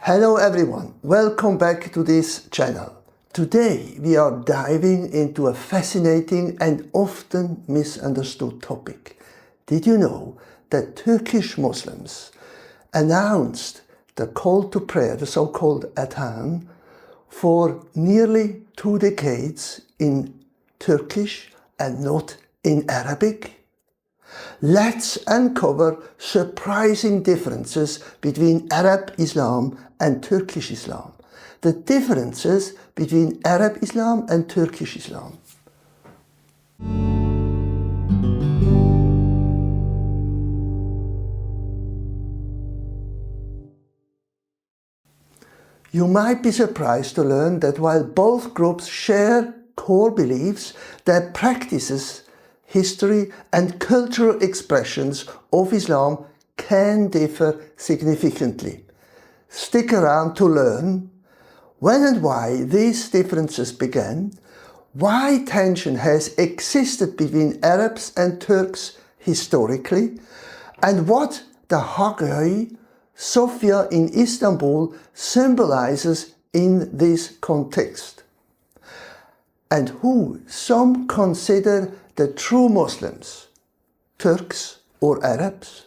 Hello everyone, welcome back to this channel. Today we are diving into a fascinating and often misunderstood topic. Did you know that Turkish Muslims announced the call to prayer, the so-called adhan, for nearly 2 decades in Turkish and not in Arabic? Let's uncover surprising differences between Arab Islam and Turkish Islam. The differences between Arab Islam and Turkish Islam. You might be surprised to learn that while both groups share core beliefs, their practices, history and cultural expressions of Islam can differ significantly. Stick around to learn when and why these differences began, why tension has existed between Arabs and Turks historically, and what the Hagia Sophia in Istanbul symbolizes in this context, and who some consider the true Muslims, Turks or Arabs.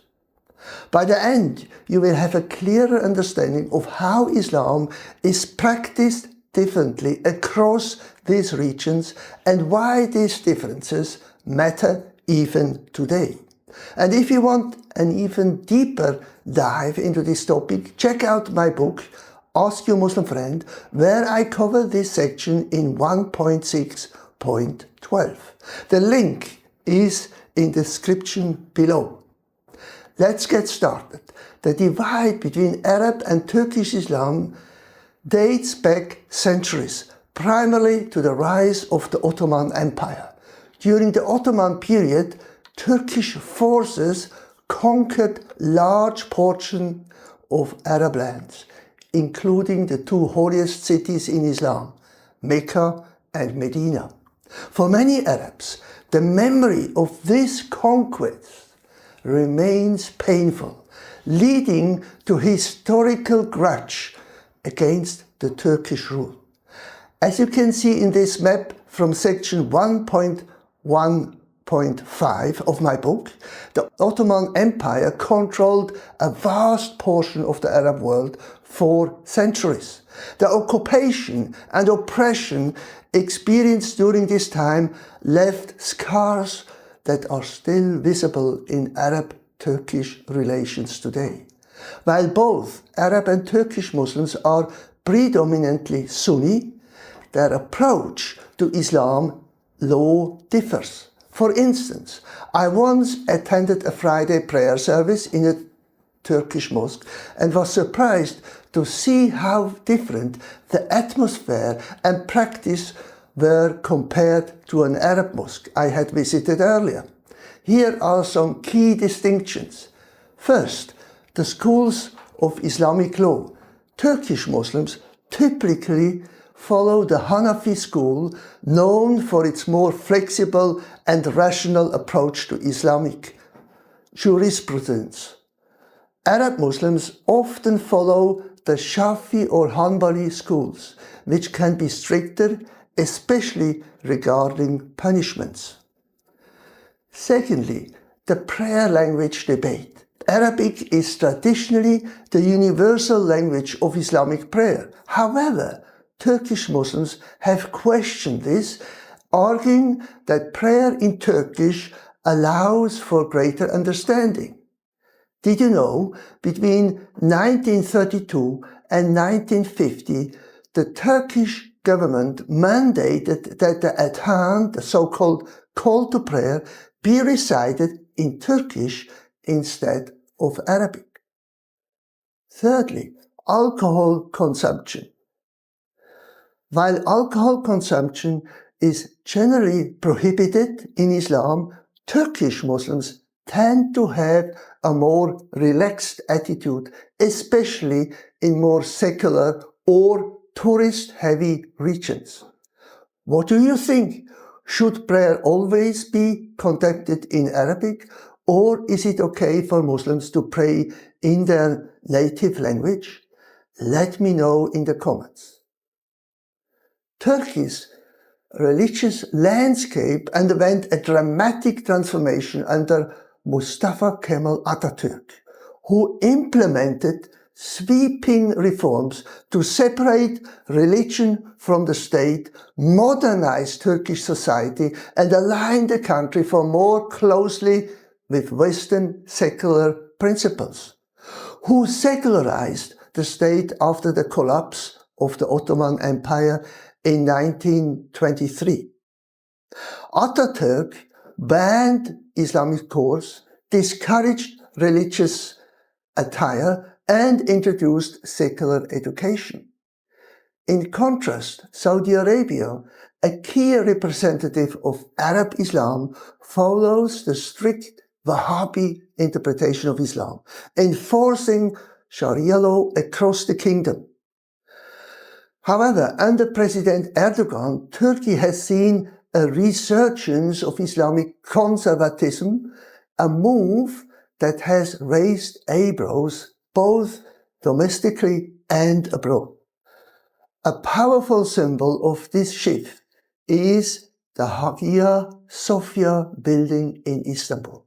By the end, you will have a clearer understanding of how Islam is practiced differently across these regions and why these differences matter even today. And if you want an even deeper dive into this topic, check out my book, Ask Your Muslim Friend, where I cover this section in 1.6.12. The link is in the description below. Let's get started. The divide between Arab and Turkish Islam dates back centuries, primarily to the rise of the Ottoman Empire. During the Ottoman period, Turkish forces conquered large portions of Arab lands, including the two holiest cities in Islam, Mecca and Medina. For many Arabs, the memory of this conquest remains painful, leading to historical grudge against the Turkish rule. As you can see in this map from section 1.1.5 of my book, the Ottoman Empire controlled a vast portion of the Arab world for centuries. The occupation and oppression experienced during this time left scars that are still visible in Arab-Turkish relations today. While both Arab and Turkish Muslims are predominantly Sunni, their approach to Islam law differs. For instance, I once attended a Friday prayer service in a Turkish mosque and was surprised to see how different the atmosphere and practice were compared to an Arab mosque I had visited earlier. Here are some key distinctions. First, the schools of Islamic law. Turkish Muslims typically follow the Hanafi school, known for its more flexible and rational approach to Islamic jurisprudence. Arab Muslims often follow the Shafi or Hanbali schools, which can be stricter, especially regarding punishments. Secondly, the prayer language debate. Arabic is traditionally the universal language of Islamic prayer. However, Turkish Muslims have questioned this, arguing that prayer in Turkish allows for greater understanding. Did you know, between 1932 and 1950, the Turkish government mandated that the adhan, the so-called call to prayer, be recited in Turkish instead of Arabic. Thirdly, alcohol consumption. While alcohol consumption is generally prohibited in Islam, Turkish Muslims tend to have a more relaxed attitude, especially in more secular or tourist-heavy regions. What do you think? Should prayer always be conducted in Arabic, or is it okay for Muslims to pray in their native language? Let me know in the comments. Turkey's religious landscape underwent a dramatic transformation under Mustafa Kemal Atatürk, who implemented sweeping reforms to separate religion from the state, modernize Turkish society, and align the country more closely with Western secular principles, who secularized the state after the collapse of the Ottoman Empire in 1923. Atatürk banned Islamic courts, discouraged religious attire, and introduced secular education. In contrast, Saudi Arabia, a key representative of Arab Islam, follows the strict Wahhabi interpretation of Islam, enforcing Sharia law across the kingdom. However, under President Erdogan, Turkey has seen a resurgence of Islamic conservatism, a move that has raised eyebrows both domestically and abroad. A powerful symbol of this shift is the Hagia Sophia building in Istanbul.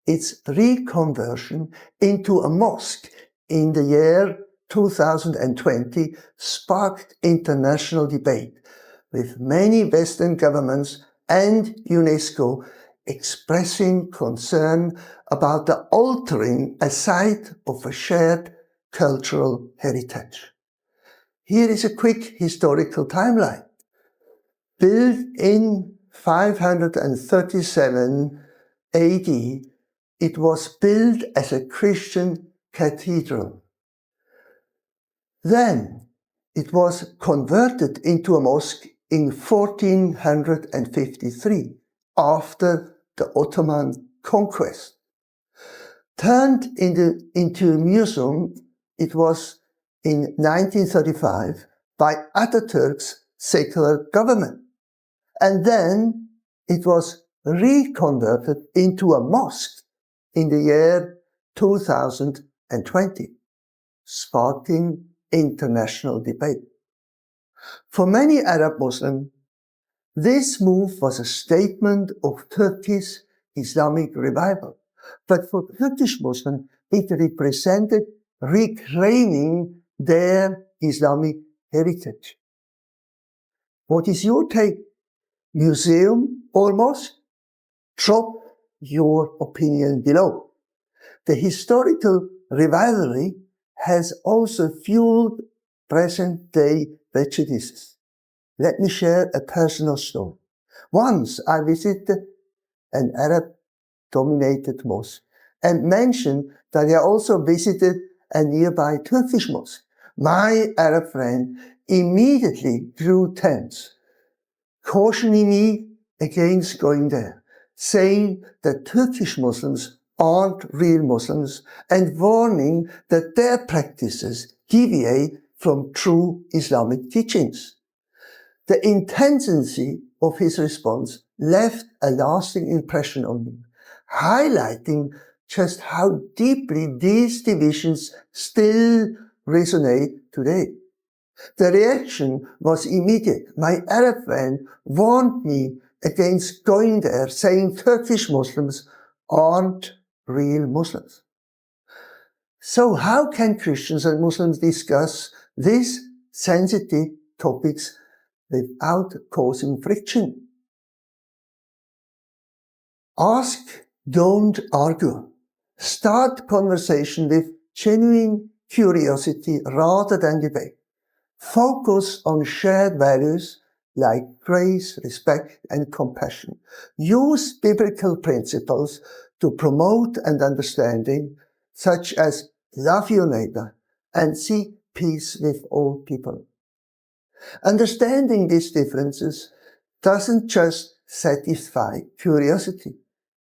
Its reconversion into a mosque in the year 2020 sparked international debate, with many Western governments and UNESCO expressing concern about the altering a site of a shared cultural heritage. Here is a quick historical timeline. Built in 537 AD, it was built as a Christian cathedral. Then it was converted into a mosque in 1453 after the Ottoman conquest. Turned into a museum, it was in 1935 by Atatürk's secular government. And then it was reconverted into a mosque in the year 2020, sparking international debate. For many Arab Muslims, this move was a statement of Turkey's Islamic revival. But for Turkish Muslims, it represented reclaiming their Islamic heritage. What is your take? Museum or mosque? Drop your opinion below. The historical rivalry has also fueled present-day prejudices. Let me share a personal story. Once I visited an Arab-dominated mosque and mentioned that I also visited a nearby Turkish mosque. My Arab friend immediately grew tense, cautioning me against going there, saying that Turkish Muslims aren't real Muslims and warning that their practices deviate from true Islamic teachings. The intensity of his response left a lasting impression on me, highlighting just how deeply these divisions still resonate today. The reaction was immediate. My Arab friend warned me against going there, saying Turkish Muslims aren't real Muslims. So how can Christians and Muslims discuss these sensitive topics without causing friction? Ask, don't argue. Start conversation with genuine curiosity rather than debate. Focus on shared values like grace, respect, and compassion. Use biblical principles to promote an understanding, such as love your neighbor and seek peace with all people. Understanding these differences doesn't just satisfy curiosity.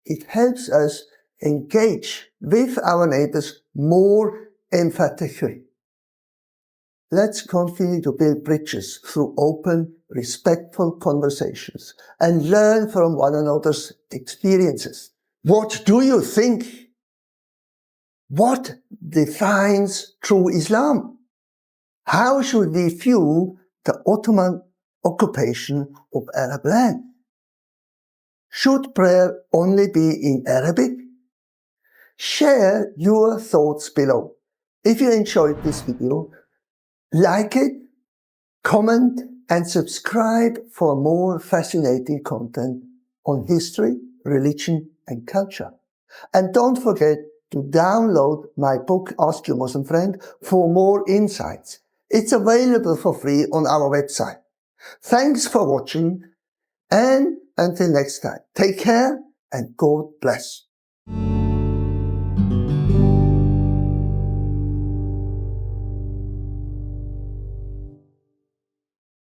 It helps us engage with our neighbors more emphatically. Let's continue to build bridges through open, respectful conversations and learn from one another's experiences. What do you think? What defines true Islam? How should we view the Ottoman occupation of Arab land? Should prayer only be in Arabic? Share your thoughts below. If you enjoyed this video, like it, comment and subscribe for more fascinating content on history, religion and culture. And don't forget to download my book Ask Your Muslim Friend for more insights. It's available for free on our website. Thanks for watching, and until next time, take care and God bless.